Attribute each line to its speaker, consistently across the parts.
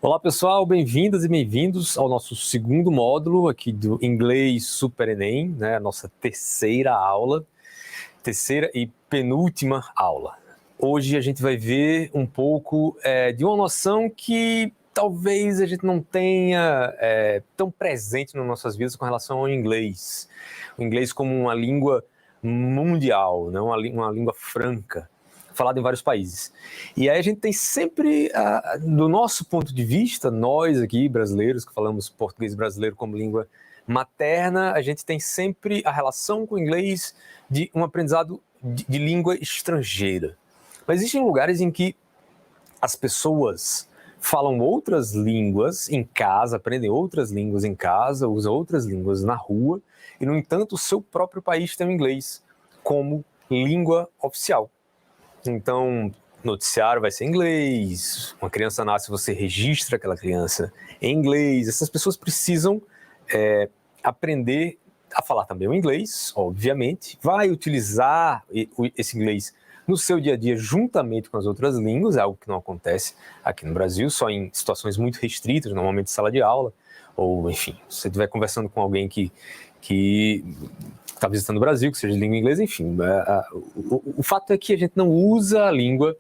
Speaker 1: Olá pessoal, bem-vindas e bem-vindos ao nosso segundo módulo aqui do Inglês Super Enem, né? A nossa terceira e penúltima aula. Hoje a gente vai ver um pouco de uma noção que talvez a gente não tenha tão presente nas nossas vidas com relação ao inglês. O inglês como uma língua mundial, né? uma língua franca, falado em vários países. E aí a gente tem sempre, do nosso ponto de vista, nós aqui, brasileiros, que falamos português brasileiro como língua materna, a gente tem sempre a relação com o inglês de um aprendizado de língua estrangeira. Mas existem lugares em que as pessoas falam outras línguas em casa, aprendem outras línguas em casa, usam outras línguas na rua, e, no entanto, o seu próprio país tem o inglês como língua oficial. Então, noticiário vai ser em inglês, uma criança nasce, você registra aquela criança em inglês. Essas pessoas precisam aprender a falar também o inglês, obviamente, vai utilizar esse inglês no seu dia a dia juntamente com as outras línguas, é algo que não acontece aqui no Brasil, só em situações muito restritas, normalmente sala de aula, ou enfim, se você estiver conversando com alguém que está visitando o Brasil, que seja de língua inglesa, enfim. O fato é que a gente não usa a língua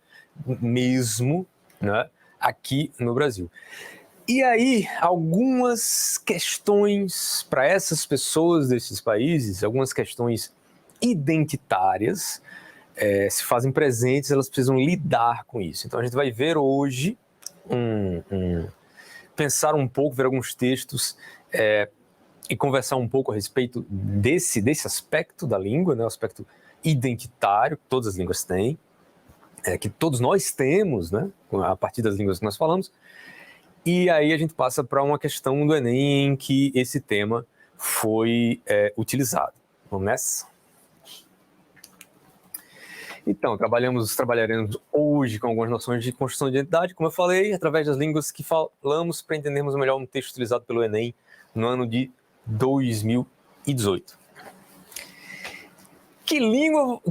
Speaker 1: mesmo, né, aqui no Brasil. E aí, algumas questões para essas pessoas desses países, algumas questões identitárias, se fazem presentes, elas precisam lidar com isso. Então a gente vai ver hoje, pensar um pouco, ver alguns textos, e conversar um pouco a respeito desse aspecto da língua, né, o aspecto identitário que todas as línguas têm, que todos nós temos, né, a partir das línguas que nós falamos. E aí a gente passa para uma questão do Enem em que esse tema foi utilizado. Vamos nessa? Então, trabalharemos hoje com algumas noções de construção de identidade, como eu falei, através das línguas que falamos, para entendermos melhor um texto utilizado pelo Enem no ano de 2018.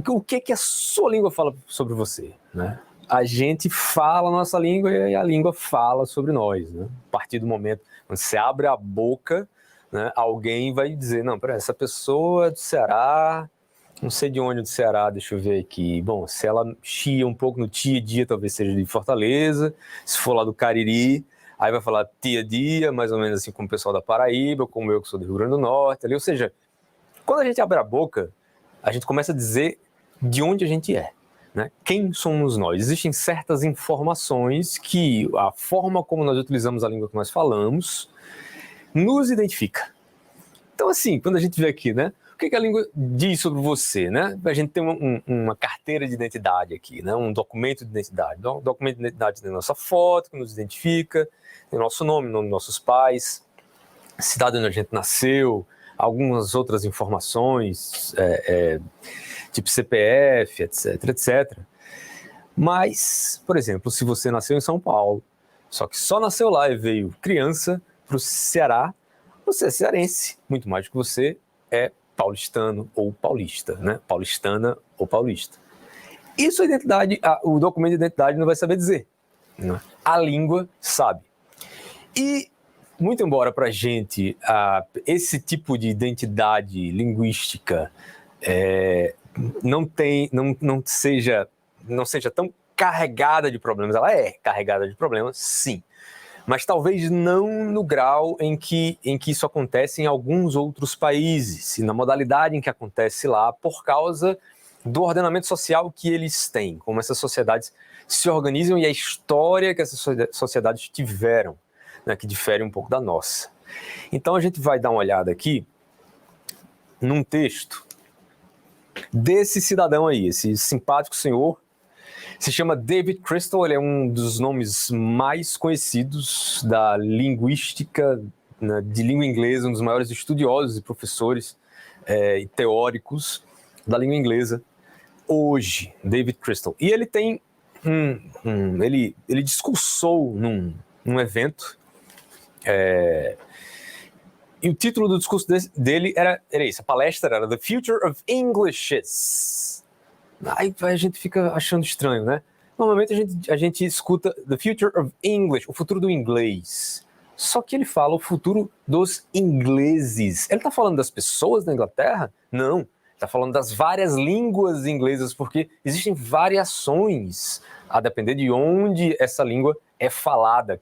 Speaker 1: O que a sua língua fala sobre você, né? A gente fala a nossa língua e a língua fala sobre nós, né? A partir do momento quando você abre a boca, né, alguém vai dizer, não, peraí, essa pessoa é do Ceará, não sei de onde do Ceará, deixa eu ver aqui. Bom, se ela chia um pouco no dia, talvez seja de Fortaleza, se for lá do Cariri, aí vai falar dia, mais ou menos assim como o pessoal da Paraíba, como eu que sou do Rio Grande do Norte, ali. Ou seja, quando a gente abre a boca, a gente começa a dizer de onde a gente é, né? Quem somos nós? Existem certas informações que a forma como nós utilizamos a língua que nós falamos nos identifica. Então, assim, quando a gente vê aqui, né? O que a língua diz sobre você, né? A gente tem uma carteira de identidade aqui, né? Um documento de identidade. Um documento de identidade tem nossa foto, que nos identifica, tem nosso nome dos nossos pais, cidade onde a gente nasceu, algumas outras informações, tipo CPF, etc. Mas, por exemplo, se você nasceu em São Paulo, só que só nasceu lá e veio criança para o Ceará, você é cearense, muito mais do que você é paulistano ou paulista, né? Paulistana ou paulista. Isso a identidade, o documento de identidade não vai saber dizer, né? A língua sabe. E, muito embora para a gente esse tipo de identidade linguística não seja tão carregada de problemas, ela é carregada de problemas, sim. Mas talvez não no grau em que isso acontece em alguns outros países, e na modalidade em que acontece lá, por causa do ordenamento social que eles têm, como essas sociedades se organizam e a história que essas sociedades tiveram, né, que difere um pouco da nossa. Então a gente vai dar uma olhada aqui num texto desse cidadão aí, esse simpático senhor. Se chama David Crystal, ele é um dos nomes mais conhecidos da linguística, né, de língua inglesa, um dos maiores estudiosos e professores e teóricos da língua inglesa hoje, David Crystal. E ele tem ele discursou num evento, e o título do discurso dele era isso, a palestra era The Future of Englishes. Aí a gente fica achando estranho, né? normalmente a gente escuta The Future of English, o futuro do inglês. Só que ele fala o futuro dos ingleses. Ele está falando das pessoas da Inglaterra? Não. Está falando das várias línguas inglesas, porque existem variações a depender de onde essa língua é falada.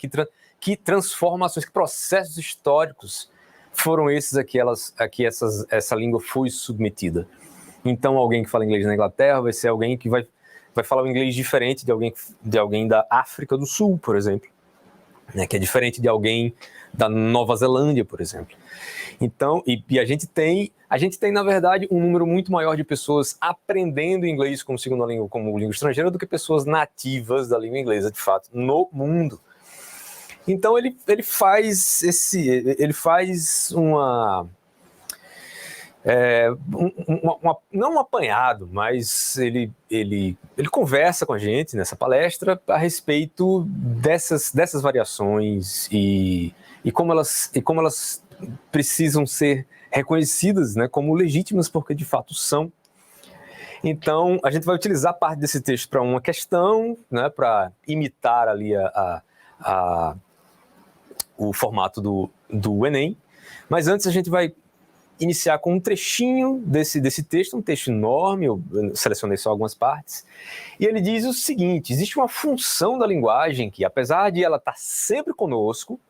Speaker 1: Que transformações, que processos históricos foram esses a que essa língua foi submetida. Então, alguém que fala inglês na Inglaterra vai ser alguém que vai falar um inglês diferente de alguém da África do Sul, por exemplo. Né, que é diferente de alguém da Nova Zelândia, por exemplo. Então, e a gente tem, na verdade, um número muito maior de pessoas aprendendo inglês como segunda língua, como língua estrangeira, do que pessoas nativas da língua inglesa, de fato, no mundo. Então, ele faz não um apanhado, mas ele conversa com a gente nessa palestra a respeito dessas variações e como elas precisam ser reconhecidas, né, como legítimas, porque de fato são. Então, a gente vai utilizar parte desse texto para uma questão, né, para imitar ali o formato do Enem, mas antes a gente vai iniciar com um trechinho desse texto, um texto enorme, eu selecionei só algumas partes, e ele diz o seguinte: existe uma função da linguagem que, apesar de ela estar sempre conosco,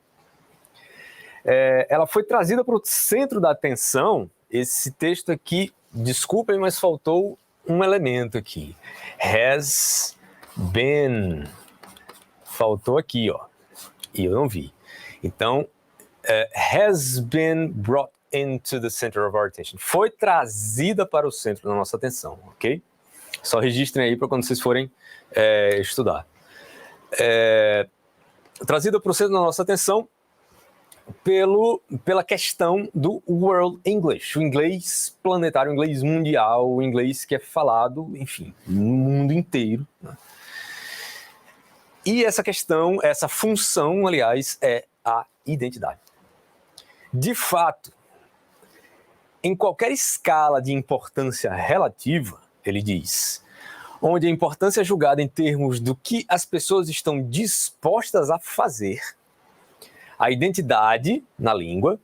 Speaker 1: ela foi trazida para o centro da atenção. Esse texto aqui, desculpem, mas faltou um elemento aqui. Has been. Faltou aqui, ó, e eu não vi. Então, has been brought into the center of our attention. Foi trazida para o centro da nossa atenção, ok? Só registrem aí para quando vocês forem estudar. Trazida para o centro da nossa atenção pela questão do World English, o inglês planetário, o inglês mundial, o inglês que é falado, enfim, no mundo inteiro, né? E essa questão, essa função, aliás, é a identidade. De fato, em qualquer escala de importância relativa, ele diz, onde a importância é julgada em termos do que as pessoas estão dispostas a fazer, a identidade na língua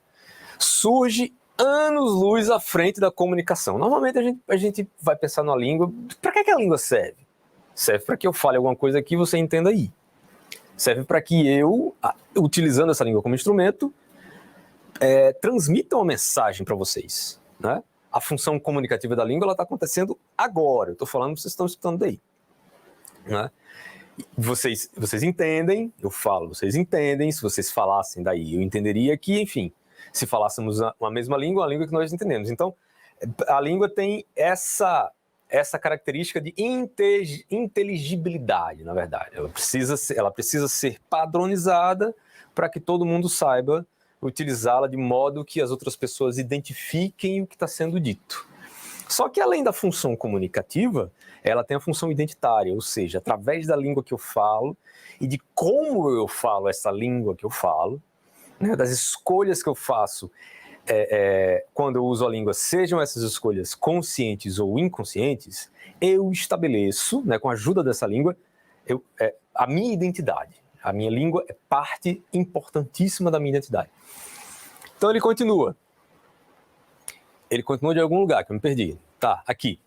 Speaker 1: surge anos-luz à frente da comunicação. Normalmente a gente vai pensar na língua, para que a língua serve? Serve para que eu fale alguma coisa aqui e você entenda aí. Serve para que eu, utilizando essa língua como instrumento, transmita uma mensagem para vocês, né? A função comunicativa da língua está acontecendo agora. Eu estou falando, vocês estão escutando daí, né? Vocês entendem, eu falo, vocês entendem. Se vocês falassem daí, eu entenderia que, enfim, se falássemos uma mesma língua, a língua que nós entendemos. Então, a língua tem essa característica de inteligibilidade, na verdade. Ela precisa ser padronizada para que todo mundo saiba utilizá-la de modo que as outras pessoas identifiquem o que está sendo dito. Só que, além da função comunicativa, ela tem a função identitária, ou seja, através da língua que eu falo e de como eu falo essa língua que eu falo, né, das escolhas que eu faço quando eu uso a língua, sejam essas escolhas conscientes ou inconscientes, eu estabeleço, né, com a ajuda dessa língua, a minha identidade. A minha língua é parte importantíssima da minha identidade. Então ele continua. Ele continua de algum lugar, que eu me perdi. Tá, aqui.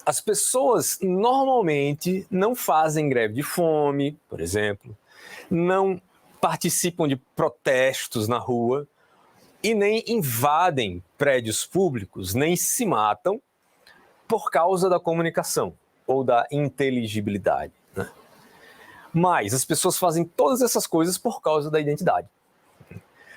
Speaker 1: As pessoas normalmente não fazem greve de fome, por exemplo, não participam de protestos na rua e nem invadem prédios públicos, nem se matam por causa da comunicação ou da inteligibilidade, né? Mas as pessoas fazem todas essas coisas por causa da identidade.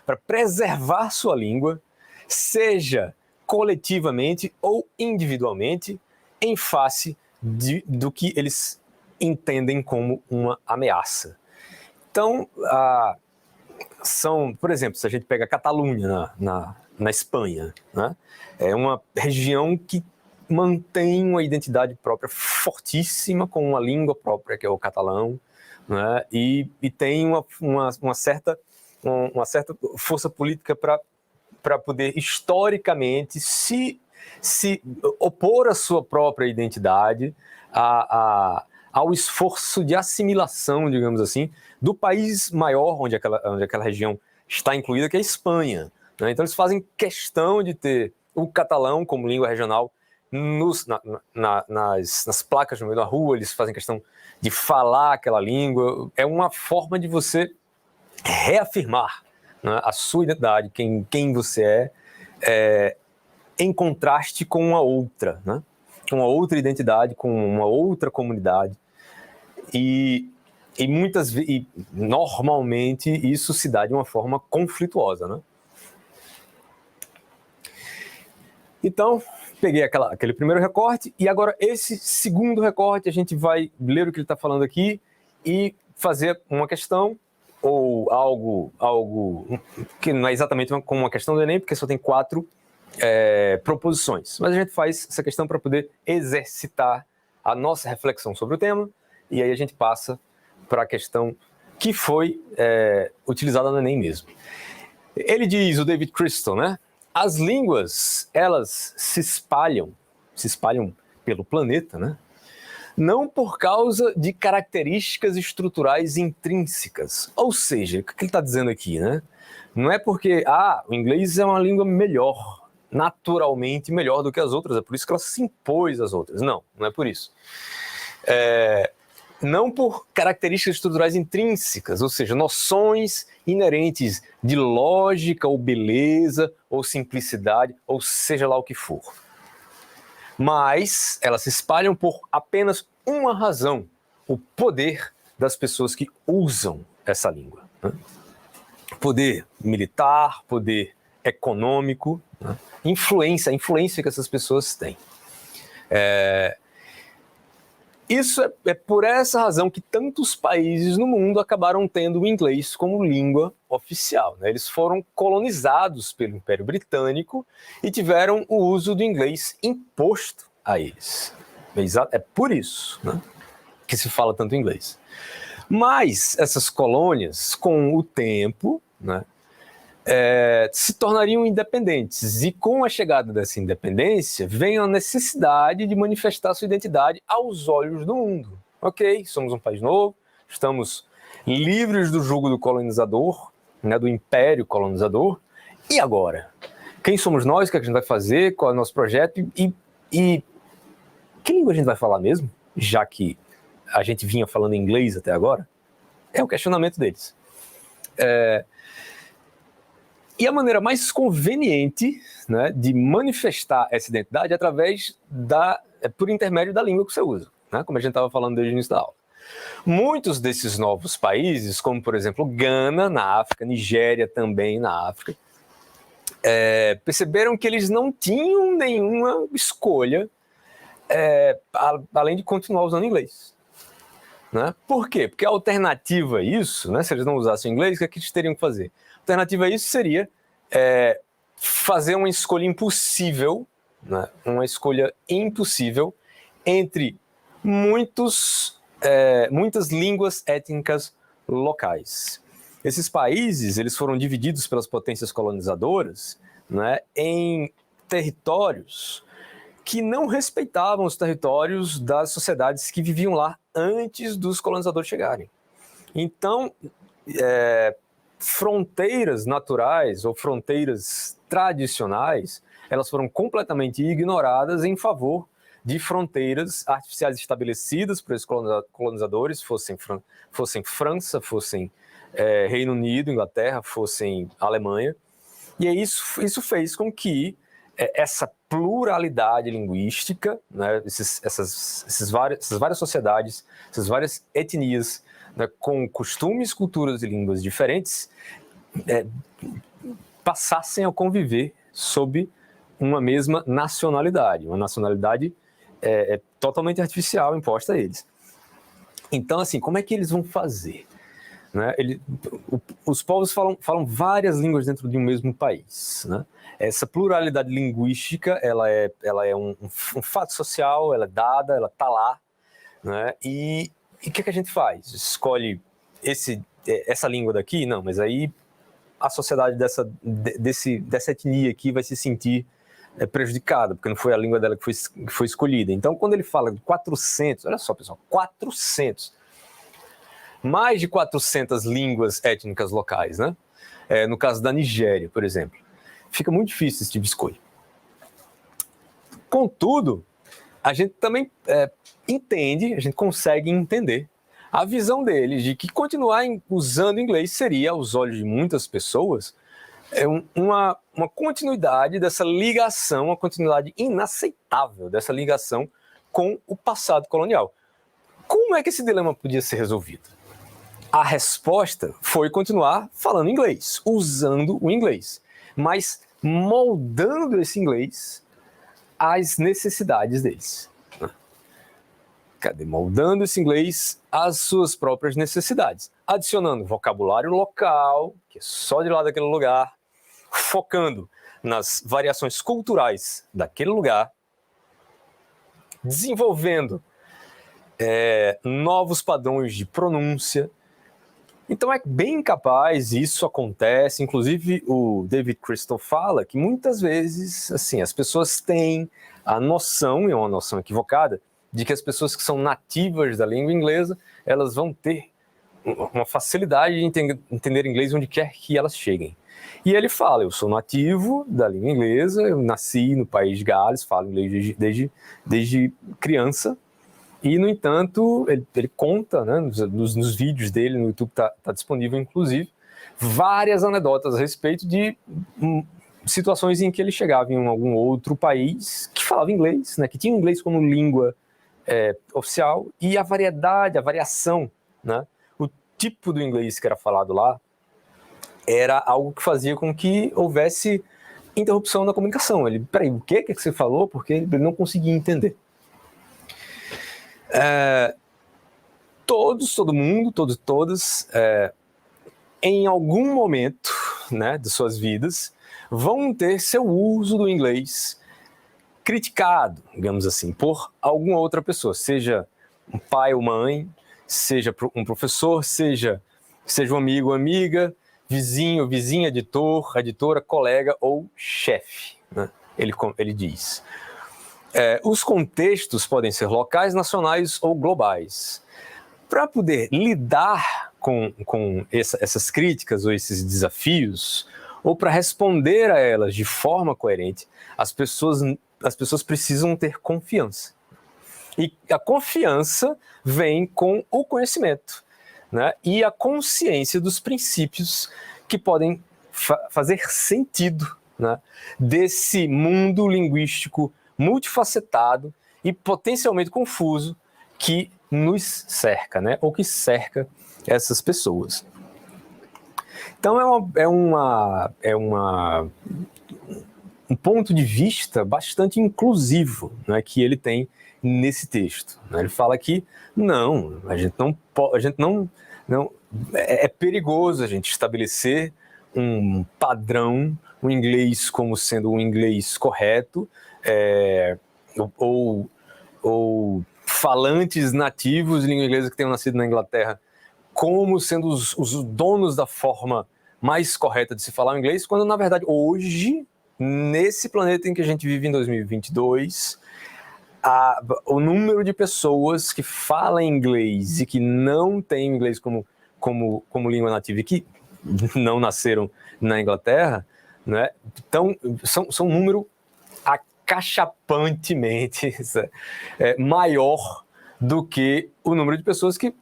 Speaker 1: Para preservar sua língua, seja coletivamente ou individualmente, em face do que eles entendem como uma ameaça. Então, por exemplo, se a gente pega a Catalunha na Espanha, né? É uma região que mantém uma identidade própria fortíssima, com uma língua própria, que é o catalão, né? E tem uma certa força política para poder, historicamente, se opor à sua própria identidade, a ao esforço de assimilação, digamos assim, do país maior onde aquela região está incluída, que é a Espanha, né? Então eles fazem questão de ter o catalão como língua regional nas placas no meio da rua, eles fazem questão de falar aquela língua. É uma forma de você reafirmar, né, a sua identidade, quem você é, em contraste com uma outra, né? Com uma outra identidade, com uma outra comunidade. E normalmente isso se dá de uma forma conflituosa, né? Então, peguei aquele primeiro recorte e agora esse segundo recorte a gente vai ler o que ele está falando aqui e fazer uma questão ou algo que não é exatamente como uma questão do Enem, porque só tem 4 proposições. Mas a gente faz essa questão para poder exercitar a nossa reflexão sobre o tema e aí a gente passa para a questão que foi utilizada no Enem mesmo. Ele diz, o David Crystal, né? As línguas, elas se espalham pelo planeta, né? Não por causa de características estruturais intrínsecas. Ou seja, o que ele está dizendo aqui, né? Não é porque o inglês é uma língua melhor, naturalmente melhor do que as outras, é por isso que ela se impôs às outras. Não é por isso. Não por características estruturais intrínsecas, ou seja, noções inerentes de lógica ou beleza ou simplicidade, ou seja lá o que for. Mas elas se espalham por apenas uma razão: o poder das pessoas que usam essa língua, né? Poder militar, poder econômico, né? A influência que essas pessoas têm. Isso é por essa razão que tantos países no mundo acabaram tendo o inglês como língua oficial, né? Eles foram colonizados pelo Império Britânico e tiveram o uso do inglês imposto a eles. É por isso, né, que se fala tanto inglês. Mas essas colônias, com o tempo, né, se tornariam independentes. E com a chegada dessa independência, vem a necessidade de manifestar sua identidade aos olhos do mundo. Ok, somos um país novo, estamos livres do jugo do colonizador, né, do império colonizador. E agora? Quem somos nós? O que a gente vai fazer? Qual é o nosso projeto? E que língua a gente vai falar mesmo? Já que a gente vinha falando inglês até agora? É o questionamento deles. E a maneira mais conveniente, né, de manifestar essa identidade é por intermédio da língua que você usa, né, como a gente estava falando desde o início da aula. Muitos desses novos países, como por exemplo Gana, na África, Nigéria também na África, perceberam que eles não tinham nenhuma escolha além de continuar usando inglês. Né? Por quê? Porque a alternativa a isso, né, se eles não usassem inglês, o que eles teriam que fazer? A alternativa a isso seria fazer uma escolha impossível, né, entre muitas línguas étnicas locais. Esses países eles foram divididos pelas potências colonizadoras, né, em territórios que não respeitavam os territórios das sociedades que viviam lá antes dos colonizadores chegarem. Então, fronteiras naturais ou fronteiras tradicionais, elas foram completamente ignoradas em favor de fronteiras artificiais estabelecidas por esses colonizadores, fossem França, fossem Reino Unido, Inglaterra, fossem Alemanha. E isso fez com que essa pluralidade linguística, né, essas várias sociedades, essas várias etnias, né, com costumes, culturas e línguas diferentes, passassem a conviver sob uma mesma nacionalidade, uma nacionalidade totalmente artificial imposta a eles. Então, assim, como é que eles vão fazer? Né? Os povos falam várias línguas dentro de um mesmo país. Né? Essa pluralidade linguística, ela é um fato social, ela é dada, ela está lá. Né? E o que a gente faz? Escolhe essa língua daqui? Não, mas aí a sociedade dessa etnia aqui vai se sentir prejudicada, porque não foi a língua dela que foi escolhida. Então, quando ele fala de 400, olha só, pessoal, 400, mais de 400 línguas étnicas locais, né? No caso da Nigéria, por exemplo. Fica muito difícil esse tipo de escolha. Contudo, a gente também entende, a gente consegue entender a visão deles de que continuar usando inglês seria, aos olhos de muitas pessoas, uma continuidade dessa ligação, uma continuidade inaceitável dessa ligação com o passado colonial. Como é que esse dilema podia ser resolvido? A resposta foi continuar falando inglês, usando o inglês, mas moldando esse inglês às necessidades deles. Moldando esse inglês às suas próprias necessidades, adicionando vocabulário local, que é só de lá daquele lugar, focando nas variações culturais daquele lugar, desenvolvendo novos padrões de pronúncia. Então é bem capaz, isso acontece, inclusive o David Crystal fala que muitas vezes assim, as pessoas têm a noção, e é uma noção equivocada, de que as pessoas que são nativas da língua inglesa, elas vão ter uma facilidade de entender inglês onde quer que elas cheguem. E ele fala, eu sou nativo da língua inglesa, eu nasci no país de Gales, falo inglês desde criança, e, no entanto, ele conta, né, nos vídeos dele, no YouTube está disponível, inclusive, várias anedotas a respeito de situações em que ele chegava em algum outro país que falava inglês, né, que tinha inglês como língua oficial, e a variedade, a variação, né, o tipo do inglês que era falado lá, era algo que fazia com que houvesse interrupção na comunicação. Ele, peraí, o que você falou? Porque ele não conseguia entender. Todo mundo, todas, em algum momento, né, de suas vidas, vão ter seu uso do inglês criticado, digamos assim, por alguma outra pessoa, seja um pai ou mãe, seja um professor, seja um amigo ou amiga, vizinho, vizinha, editora, colega ou chefe, né? Ele diz. Os contextos podem ser locais, nacionais ou globais. Para poder lidar com essas críticas ou esses desafios, ou para responder a elas de forma coerente, as pessoas precisam ter confiança. E a confiança vem com o conhecimento, né? E a consciência dos princípios que podem fazer sentido, né, desse mundo linguístico multifacetado e potencialmente confuso que nos cerca, né, ou que cerca essas pessoas. Então um ponto de vista bastante inclusivo, né, que ele tem nesse texto. Né? Ele fala que é perigoso a gente estabelecer um padrão, um inglês como sendo um inglês correto, ou falantes nativos de língua inglesa que tenham nascido na Inglaterra como sendo os donos da forma mais correta de se falar o inglês, quando na verdade hoje, nesse planeta em que a gente vive em 2022, o número de pessoas que falam inglês e que não têm inglês como língua nativa e que não nasceram na Inglaterra, né, são um número acachapantemente maior do que o número de pessoas que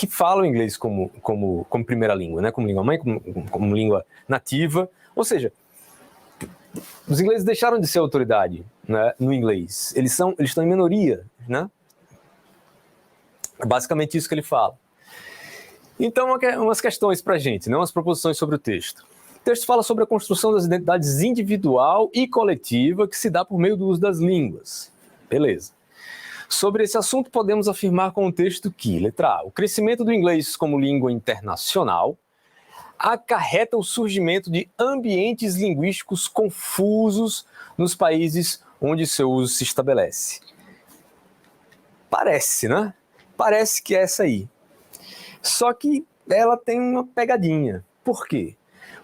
Speaker 1: falam inglês como primeira língua, né, como língua mãe, como língua nativa. Ou seja, os ingleses deixaram de ser autoridade, né, no inglês. Eles estão em minoria, né? É basicamente isso que ele fala. Então, umas questões para a gente, né, umas proposições sobre o texto. O texto fala sobre a construção das identidades individual e coletiva que se dá por meio do uso das línguas. Beleza. Sobre esse assunto, podemos afirmar com o texto que, letra A, o crescimento do inglês como língua internacional acarreta o surgimento de ambientes linguísticos confusos nos países onde seu uso se estabelece. Parece, né? Parece que é essa aí. Só que ela tem uma pegadinha. Por quê?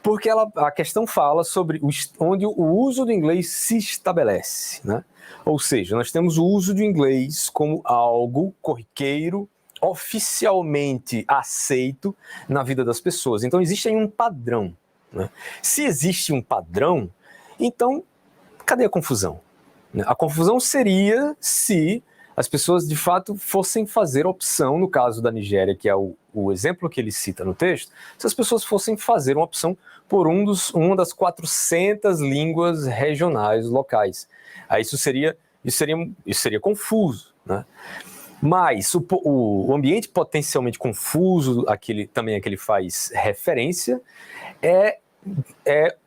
Speaker 1: Porque a questão fala sobre onde o uso do inglês se estabelece, né? Ou seja, nós temos o uso do inglês como algo corriqueiro, oficialmente aceito na vida das pessoas. Então existe aí um padrão, né? Se existe um padrão, então cadê a confusão? A confusão seria se as pessoas de fato fossem fazer opção, no caso da Nigéria, que é o exemplo que ele cita no texto, se as pessoas fossem fazer uma opção por uma das 400 línguas regionais locais. Aí isso seria confuso, né? Mas o ambiente potencialmente confuso, também a que ele faz referência, é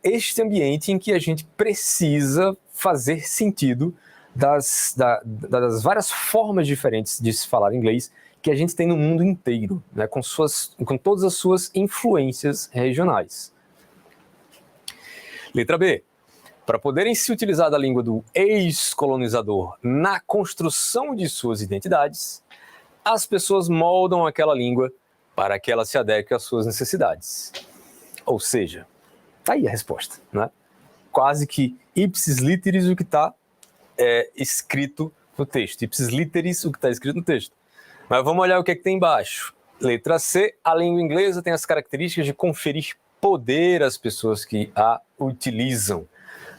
Speaker 1: este ambiente em que a gente precisa fazer sentido das várias formas diferentes de se falar inglês que a gente tem no mundo inteiro, né, com todas as suas influências regionais. Letra B. Para poderem se utilizar da língua do ex-colonizador na construção de suas identidades, as pessoas moldam aquela língua para que ela se adeque às suas necessidades. Ou seja, tá aí a resposta, né? Quase que ipsis literis o que está escrito no texto. Ipsis literis o que está escrito no texto. Mas vamos olhar o que é que tem embaixo. Letra C. A língua inglesa tem as características de conferir poder às pessoas que a utilizam.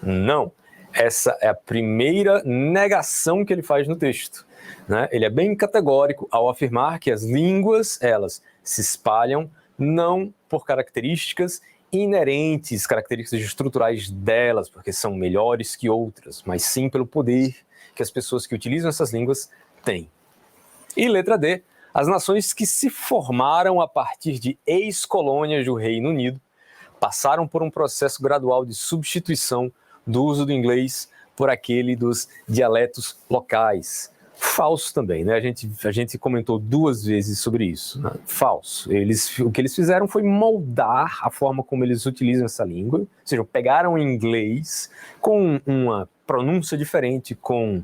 Speaker 1: Não. Essa é a primeira negação que ele faz no texto, né? Ele é bem categórico ao afirmar que as línguas, elas se espalham não por características inerentes, características estruturais delas, porque são melhores que outras, mas sim pelo poder que as pessoas que utilizam essas línguas têm. E letra D, as nações que se formaram a partir de ex-colônias do Reino Unido passaram por um processo gradual de substituição do uso do inglês por aquele dos dialetos locais. Falso também, né? A gente comentou 2 vezes sobre isso, né? Falso. O que eles fizeram foi moldar a forma como eles utilizam essa língua, ou seja, pegaram o inglês com uma pronúncia diferente, com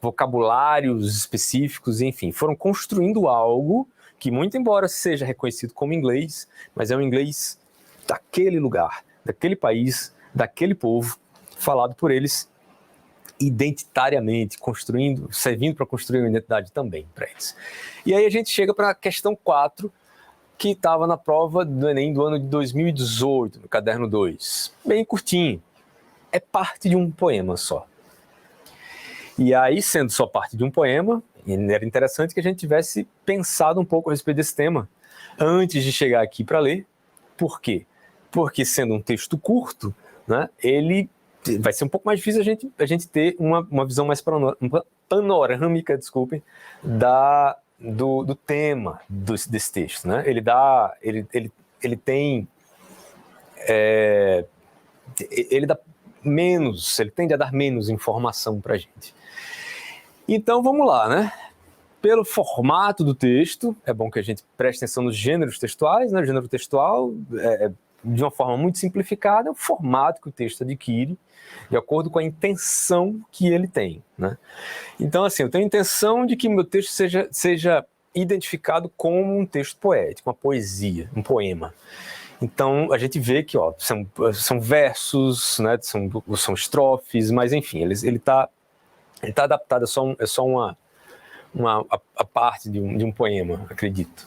Speaker 1: vocabulários específicos, enfim, foram construindo algo que, muito embora seja reconhecido como inglês, mas é um inglês daquele lugar, daquele país, daquele povo, falado por eles identitariamente, servindo para construir uma identidade também para eles. E aí a gente chega para a questão 4, que estava na prova do Enem do ano de 2018, no caderno 2. Bem curtinho. É parte de um poema só. E aí, sendo só parte de um poema, era interessante que a gente tivesse pensado um pouco a respeito desse tema antes de chegar aqui para ler. Por quê? Porque, sendo um texto curto, né, ele vai ser um pouco mais difícil a gente ter uma visão mais panorâmica, desculpem, do tema desse texto, né? Ele tende a dar menos informação para a gente. Então vamos lá, né? Pelo formato do texto, é bom que a gente preste atenção nos gêneros textuais, né? O gênero textual de uma forma muito simplificada, é o formato que o texto adquire, de acordo com a intenção que ele tem, né? Então, assim, eu tenho a intenção de que meu texto seja identificado como um texto poético, uma poesia, um poema. Então, a gente vê que são versos, né? São estrofes, mas, enfim, ele tá adaptado, é só a parte de um poema, acredito.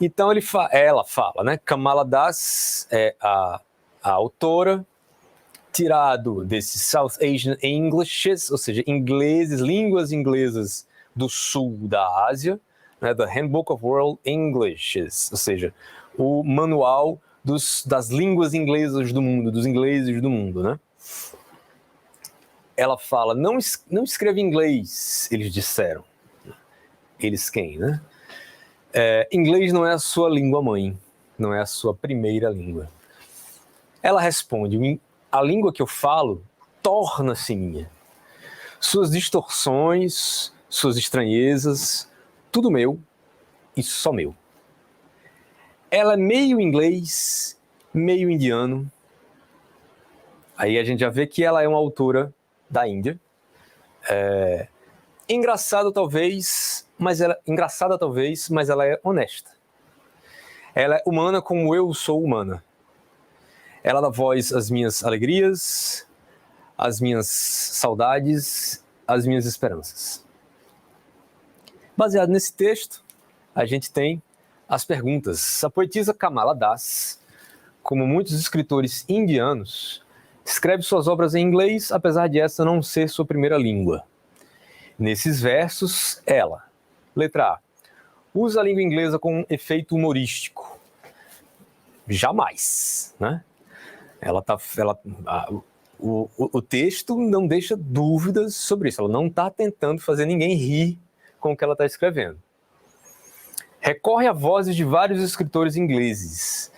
Speaker 1: Então ela fala, né? Kamala Das é a autora, tirado desses South Asian Englishes, ou seja, línguas inglesas do sul da Ásia, né? The Handbook of World Englishes, ou seja, o manual das línguas inglesas do mundo, dos ingleses do mundo, né? Ela fala, não escreva inglês, eles disseram. Eles quem, né? Inglês não é a sua língua mãe, não é a sua primeira língua. Ela responde, a língua que eu falo torna-se minha. Suas distorções, suas estranhezas, tudo meu e só meu. Ela é meio inglês, meio indiano. Aí a gente já vê que ela é uma autora da Índia. Engraçada talvez, mas ela é honesta. Ela é humana como eu sou humana. Ela dá voz às minhas alegrias, às minhas saudades, às minhas esperanças. Baseado nesse texto, a gente tem as perguntas. A poetisa Kamala Das, como muitos escritores indianos, escreve suas obras em inglês, apesar de essa não ser sua primeira língua. Nesses versos, ela, letra A, usa a língua inglesa com um efeito humorístico. Jamais, né? O texto não deixa dúvidas sobre isso. Ela não está tentando fazer ninguém rir com o que ela está escrevendo. Recorre a vozes de vários escritores ingleses.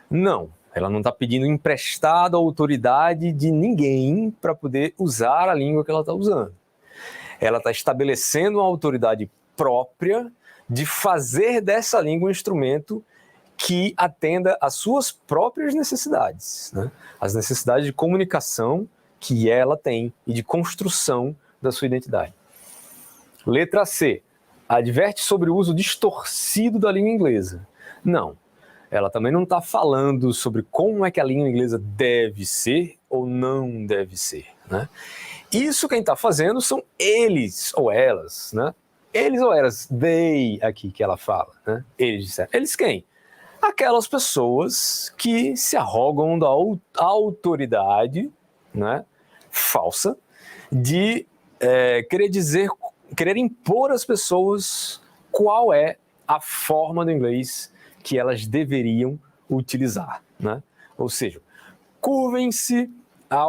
Speaker 1: Não, ela não está pedindo emprestado a autoridade de ninguém para poder usar a língua que ela está usando. Ela está estabelecendo uma autoridade própria de fazer dessa língua um instrumento que atenda às suas próprias necessidades, né? As necessidades de comunicação que ela tem e de construção da sua identidade. Letra C. Adverte sobre o uso distorcido da língua inglesa. Não, ela também não está falando sobre como é que a língua inglesa deve ser ou não deve ser, né? Isso quem está fazendo são eles ou elas, né? Eles ou elas, they aqui que ela fala, né? Eles disseram. Eles quem? Aquelas pessoas que se arrogam da autoridade, né, falsa de querer impor às pessoas qual é a forma do inglês que elas deveriam utilizar, né? Ou seja, curvem-se à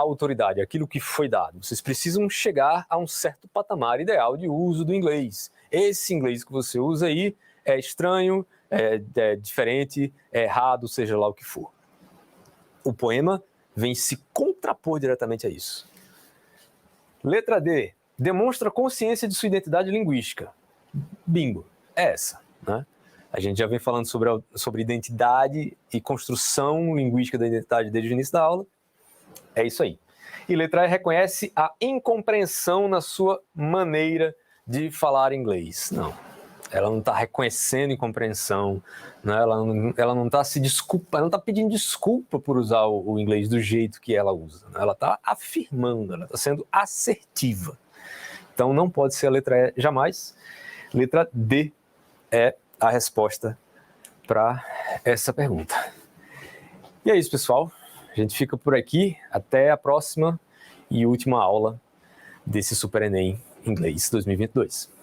Speaker 1: autoridade, aquilo que foi dado. Vocês precisam chegar a um certo patamar ideal de uso do inglês. Esse inglês que você usa aí é estranho, é diferente, é errado, seja lá o que for. O poema vem se contrapor diretamente a isso. Letra D. Demonstra consciência de sua identidade linguística. Bingo. É essa, né? A gente já vem falando sobre identidade e construção linguística da identidade desde o início da aula. É isso aí. E letra E reconhece a incompreensão na sua maneira de falar inglês. Não. Ela não está reconhecendo incompreensão, né? Ela não está ela não está pedindo desculpa por usar o inglês do jeito que ela usa, né? Ela está afirmando, ela está sendo assertiva. Então não pode ser a letra E jamais. Letra D é a resposta para essa pergunta. E é isso, pessoal. A gente fica por aqui. Até a próxima e última aula desse Super Enem Inglês 2022.